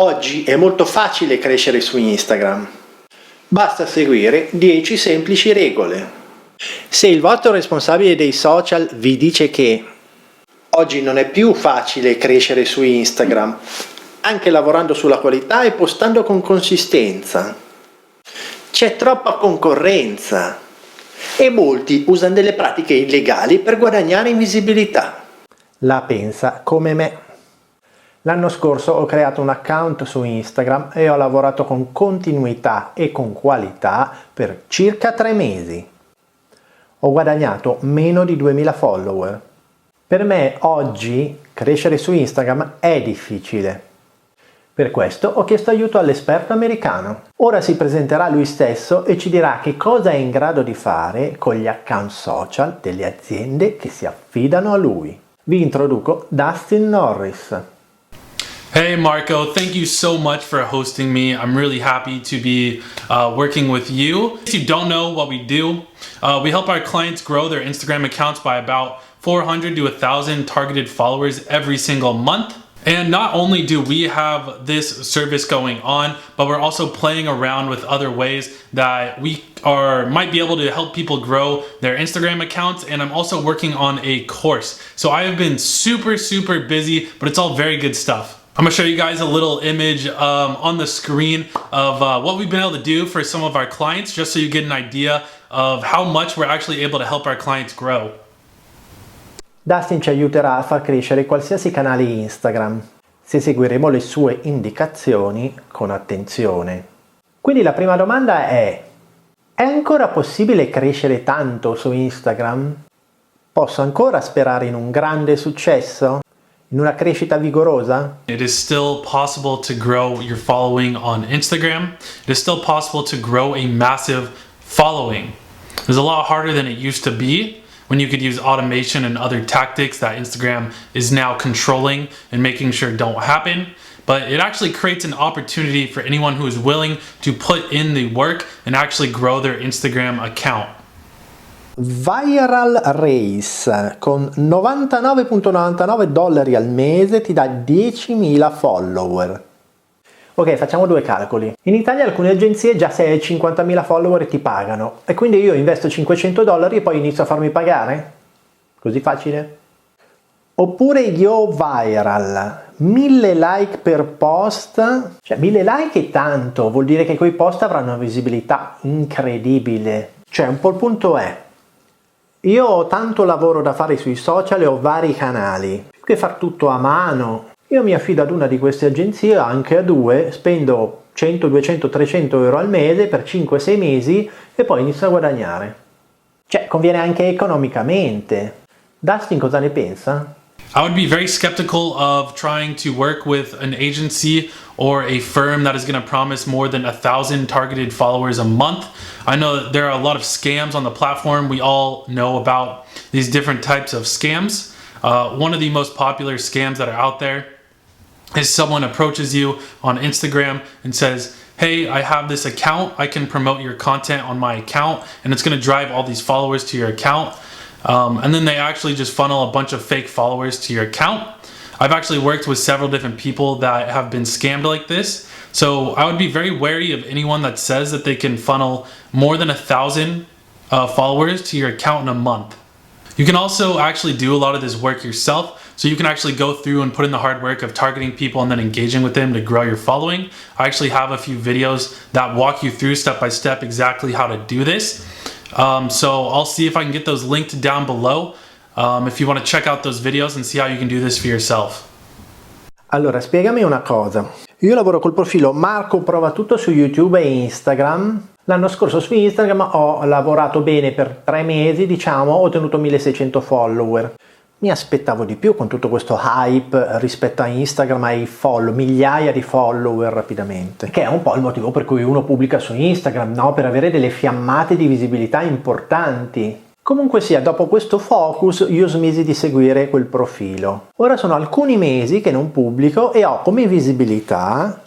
Oggi è molto facile crescere su Instagram. Basta seguire 10 semplici regole. Se il vostro responsabile dei social vi dice che oggi non è più facile crescere su Instagram, anche lavorando sulla qualità e postando con consistenza, c'è troppa concorrenza e molti usano delle pratiche illegali per guadagnare in visibilità. La pensa come me. L'anno scorso ho creato un account su Instagram e ho lavorato con continuità e con qualità per circa 3 mesi. Ho guadagnato meno di 2000 follower. Per me oggi crescere su Instagram è difficile. Per questo ho chiesto aiuto all'esperto americano. Ora si presenterà lui stesso e ci dirà che cosa è in grado di fare con gli account social delle aziende che si affidano a lui. Vi introduco Dustin Norris. Hey Marco, thank you so much for hosting me. I'm really happy to be working with you. If you don't know what we do, we help our clients grow their Instagram accounts by about 400 to 1,000 targeted followers every single month. And not only do we have this service going on, but we're also playing around with other ways that might be able to help people grow their Instagram accounts. And I'm also working on a course. So I have been super busy, but it's all very good stuff. I'm gonna show you guys a little image on the screen of what we've been able to do for some of our clients, just so you get an idea of how much we're actually able to help our clients grow. Dustin ci aiuterà a far crescere qualsiasi canale Instagram, se seguiremo le sue indicazioni con attenzione. Quindi la prima domanda è ancora possibile crescere tanto su Instagram? Posso ancora sperare in un grande successo? In una crescita vigorosa? It is still possible to grow your following on Instagram. It is still possible to grow a massive following. It's a lot harder than it used to be when you could use automation and other tactics that Instagram is now controlling and making sure don't happen. But it actually creates an opportunity for anyone who is willing to put in the work and actually grow their Instagram account. Viral Race con $99.99 al mese ti dà 10.000 follower. Ok, facciamo due calcoli. In Italia alcune agenzie già se hai 50.000 follower ti pagano e quindi io investo $500 e poi inizio a farmi pagare? Così facile? Oppure Yo Viral, 1000 like per post, cioè 1000 like è tanto, vuol dire che quei post avranno una visibilità incredibile. Cioè un po' il punto è, io ho tanto lavoro da fare sui social e ho vari canali, più che far tutto a mano. Io mi affido ad una di queste agenzie, anche a due, spendo 100, 200, 300 euro al mese per 5-6 mesi e poi inizio a guadagnare. Cioè, conviene anche economicamente. Dustin cosa ne pensa? I would be very skeptical of trying to work with an agency or a firm that is going to promise more than 1,000 targeted followers a month. I know that there are a lot of scams on the platform. We all know about these different types of scams. One of the most popular scams that are out there is someone approaches you on Instagram and says, hey, I have this account. I can promote your content on my account and it's going to drive all these followers to your account. And then they actually just funnel a bunch of fake followers to your account. I've actually worked with several different people that have been scammed like this. So I would be very wary of anyone that says that they can funnel more than 1,000 followers to your account in a month. You can also actually do a lot of this work yourself. So you can actually go through and put in the hard work of targeting people and then engaging with them to grow your following. I actually have a few videos that walk you through step by step exactly how to do this. So I'll see if I can get those linked down below if you want to check out those videos and see how you can do this for yourself. Allora, spiegami una cosa. Io lavoro col profilo Marco Prova Tutto su YouTube e Instagram. L'anno scorso su Instagram ho lavorato bene per 3 mesi, diciamo, ho ottenuto 1600 follower. Mi aspettavo di più con tutto questo hype rispetto a Instagram, ai migliaia di follower rapidamente. Che è un po' il motivo per cui uno pubblica su Instagram, no? Per avere delle fiammate di visibilità importanti. Comunque sia, dopo questo focus io smisi di seguire quel profilo. Ora sono alcuni mesi che non pubblico e ho come visibilità,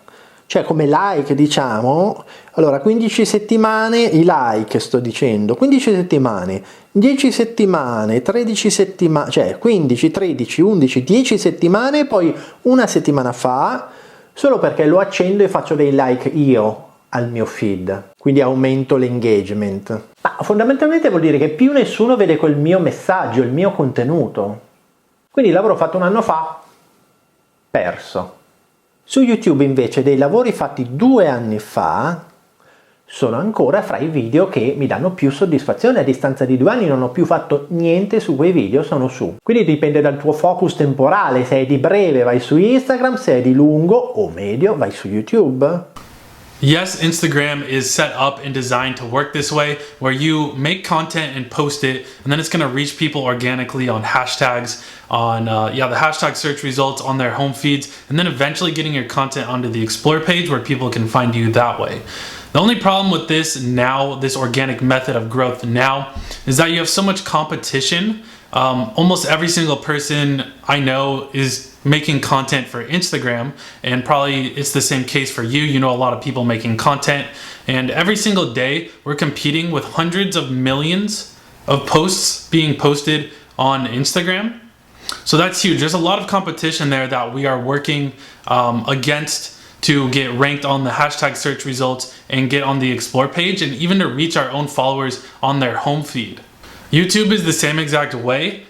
cioè come like diciamo, allora 15 settimane, i like sto dicendo, 15 settimane, 10 settimane, 13 settimane, cioè 15, 13, 11, 10 settimane e poi una settimana fa solo perché lo accendo e faccio dei like io al mio feed, quindi aumento l'engagement. Ma fondamentalmente vuol dire che più nessuno vede quel mio messaggio, il mio contenuto. Quindi il lavoro fatto un anno fa, perso. Su YouTube invece dei lavori fatti 2 anni fa sono ancora fra i video che mi danno più soddisfazione. A distanza di 2 anni non ho più fatto niente su quei video, sono su. Quindi dipende dal tuo focus temporale, se è di breve vai su Instagram, se è di lungo o medio vai su YouTube. Yes, Instagram is set up and designed to work this way, where you make content and post it, and then it's going to reach people organically on hashtags, on the hashtag search results on their home feeds, and then eventually getting your content onto the Explore page where people can find you that way. The only problem with this now, this organic method of growth now, is that you have so much competition. Almost every single person I know is making content for Instagram, and probably it's the same case for you. You know a lot of people making content, and every single day we're competing with hundreds of millions of posts being posted on Instagram. So that's huge. There's a lot of competition there that we are working against to get ranked on the hashtag search results and get on the Explore page, and even to reach our own followers on their home feed. YouTube is the same exact way.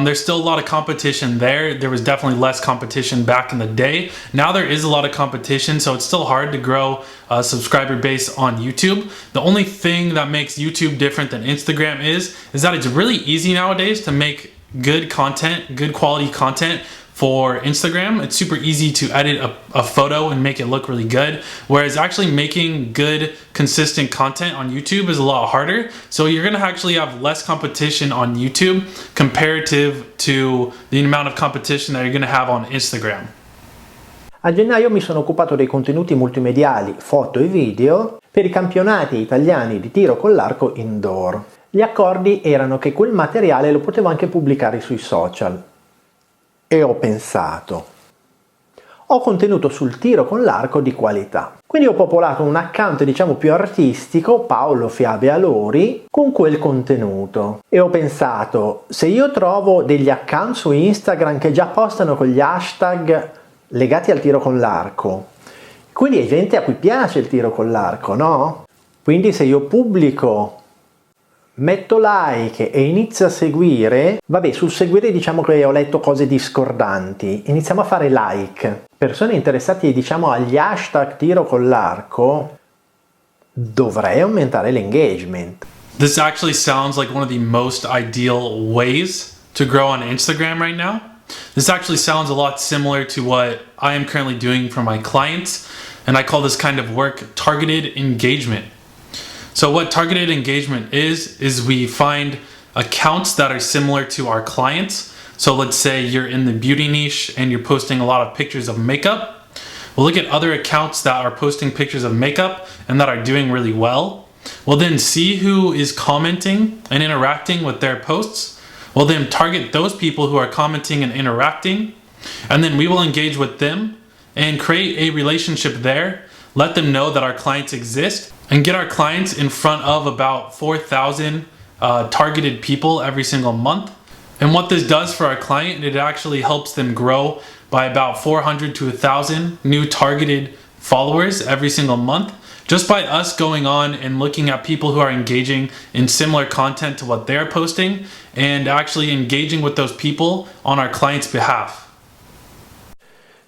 There's still a lot of competition there. There was definitely less competition back in the day. Now there is a lot of competition, so it's still hard to grow a subscriber base on YouTube. The only thing that makes YouTube different than Instagram is that it's really easy nowadays to make good content, good quality content for Instagram. It's super easy to edit a photo and make it look really good, whereas actually making good, consistent content on YouTube is a lot harder. So you're gonna actually have less competition on YouTube comparative to the amount of competition that you're gonna have on Instagram. A gennaio mi sono occupato dei contenuti multimediali, foto e video, per i campionati italiani di tiro con l'arco indoor. Gli accordi erano che quel materiale lo potevo anche pubblicare sui social. E ho pensato, ho contenuto sul tiro con l'arco di qualità. Quindi ho popolato un account diciamo più artistico, Paolo Fiabe Alori, con quel contenuto. E ho pensato, se io trovo degli account su Instagram che già postano con gli hashtag legati al tiro con l'arco, quindi è gente a cui piace il tiro con l'arco, no? Quindi se io pubblico, metto like e inizio a seguire, vabbè, sul seguire diciamo che ho letto cose discordanti, iniziamo a fare like. Persone interessate diciamo agli hashtag tiro con l'arco, dovrei aumentare l'engagement. This actually sounds like one of the most ideal ways to grow on Instagram right now. This actually sounds a lot similar to what I am currently doing for my clients, and I call this kind of work targeted engagement. So what targeted engagement is we find accounts that are similar to our clients. So let's say you're in the beauty niche and you're posting a lot of pictures of makeup. We'll look at other accounts that are posting pictures of makeup and that are doing really well. We'll then see who is commenting and interacting with their posts. We'll then target those people who are commenting and interacting, and then we will engage with them and create a relationship there, let them know that our clients exist, and get our clients in front of about 4,000 targeted people every single month. And what this does for our client, it actually helps them grow by about 400 to 1,000 new targeted followers every single month, just by us going on and looking at people who are engaging in similar content to what they're posting and actually engaging with those people on our client's behalf.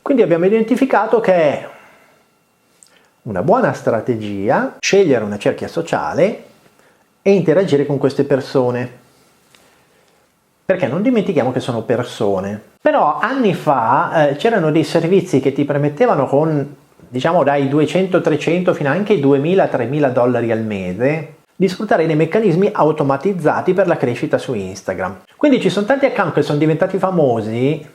Quindi abbiamo identificato che è una buona strategia scegliere una cerchia sociale e interagire con queste persone, perché non dimentichiamo che sono persone. Però anni fa c'erano dei servizi che ti permettevano con diciamo dai 200-300 fino anche ai $2.000-3.000 al mese di sfruttare dei meccanismi automatizzati per la crescita su Instagram. Quindi ci sono tanti account che sono diventati famosi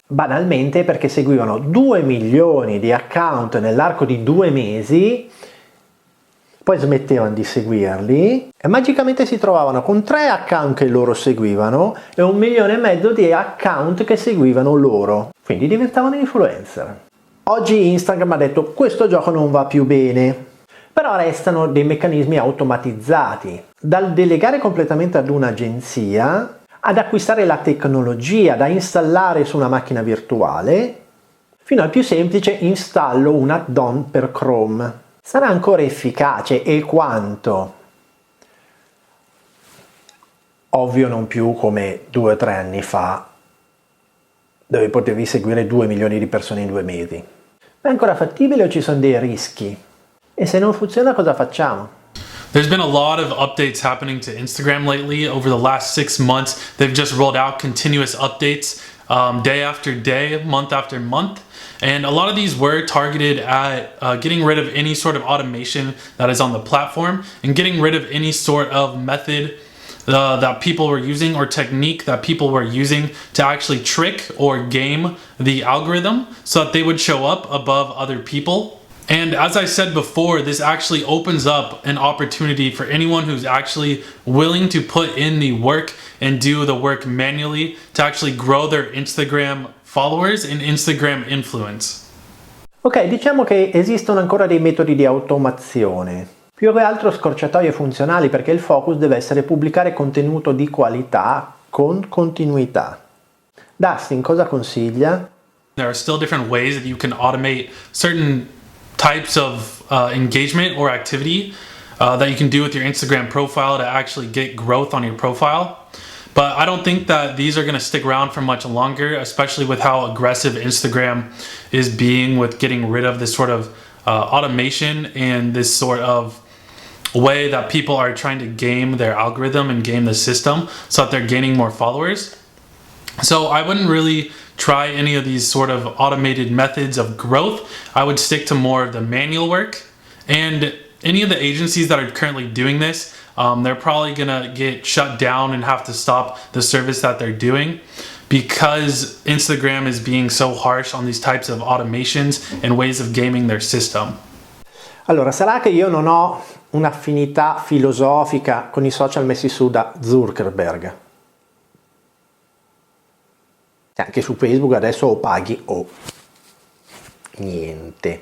banalmente perché seguivano 2 milioni di account nell'arco di 2 mesi, poi smettevano di seguirli e magicamente si trovavano con 3 account che loro seguivano e 1,5 milioni di account che seguivano loro, quindi diventavano influencer. Oggi Instagram ha detto questo gioco non va più bene, però restano dei meccanismi automatizzati. Dal delegare completamente ad un'agenzia ad acquistare la tecnologia da installare su una macchina virtuale, fino al più semplice installo un add-on per Chrome. Sarà ancora efficace e quanto? Ovvio non più come 2 o 3 anni fa, dove potevi seguire 2 milioni di persone in 2 mesi. Ma è ancora fattibile o ci sono dei rischi? E se non funziona cosa facciamo? There's been a lot of updates happening to Instagram lately. Over the last 6 months, they've just rolled out continuous updates day after day, month after month. And a lot of these were targeted at getting rid of any sort of automation that is on the platform and getting rid of any sort of method that people were using or technique that people were using to actually trick or game the algorithm so that they would show up above other people. And as I said before, this actually opens up an opportunity for anyone who's actually willing to put in the work and do the work manually to actually grow their Instagram followers and Instagram influence. Ok, diciamo che esistono ancora dei metodi di automazione, più che altro scorciatoie funzionali, perché il focus deve essere pubblicare contenuto di qualità con continuità. Dustin cosa consiglia? There are still different ways that you can automate certain types of engagement or activity that you can do with your Instagram profile to actually get growth on your profile. But I don't think that these are going to stick around for much longer, especially with how aggressive Instagram is being with getting rid of this sort of automation and this sort of way that people are trying to game their algorithm and game the system so that they're gaining more followers. So I wouldn't really try any of these sort of automated methods of growth. I would stick to more of the manual work. And any of the agencies that are currently doing this, they're probably gonna get shut down and have to stop the service that they're doing because Instagram is being so harsh on these types of automations and ways of gaming their system. Allora, sarà che io non ho un'affinità filosofica con i social messi su da Zuckerberg. Anche su Facebook adesso o paghi o niente.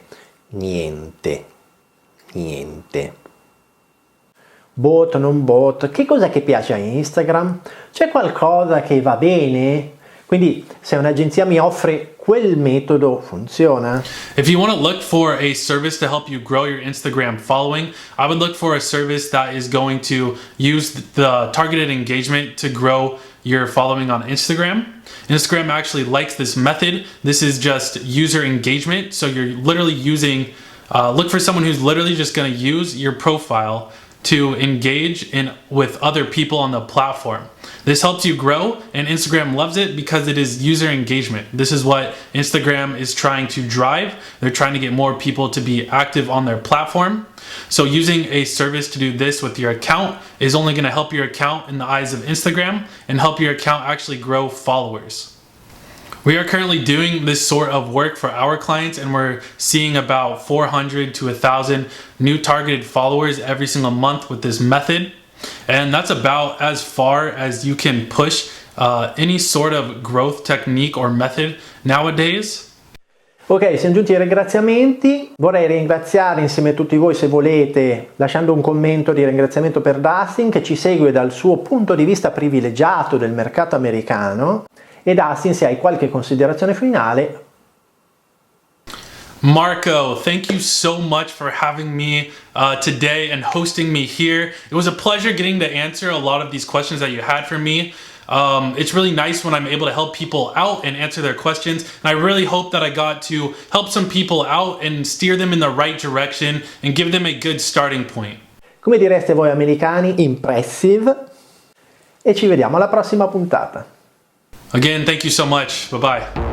Bot, non bot, che cos'è che piace a Instagram? C'è qualcosa che va bene? Quindi se un'agenzia mi offre quel metodo, funziona? If you want to look for a service to help you grow your Instagram following, I would look for a service that is going to use the targeted engagement to grow your following on Instagram. Instagram actually likes this method. This is just user engagement. So you're literally using, look for someone who's literally just going to use your profile to engage with other people on the platform. This helps you grow, and Instagram loves it because it is user engagement. This is what Instagram is trying to drive. They're trying to get more people to be active on their platform. So using a service to do this with your account is only going to help your account in the eyes of Instagram and help your account actually grow followers. We are currently doing this sort of work for our clients, and we're seeing about 400 to 1,000 new targeted followers every single month with this method. And that's about as far as you can push any sort of growth technique or method nowadays. Ok, siamo giunti ai ringraziamenti. Vorrei ringraziare insieme a tutti voi, se volete, lasciando un commento di ringraziamento per Dustin, che ci segue dal suo punto di vista privilegiato del mercato americano. E Dustin, se hai qualche considerazione finale. Marco, thank you so much for having me today and hosting me here. It was a pleasure getting to answer a lot of these questions that you had for me. It's really nice when I'm able to help people out and answer their questions. And I really hope that I got to help some people out and steer them in the right direction and give them a good starting point. Come direste voi americani, impressive. E ci vediamo alla prossima puntata. Again, thank you so much. Bye-bye.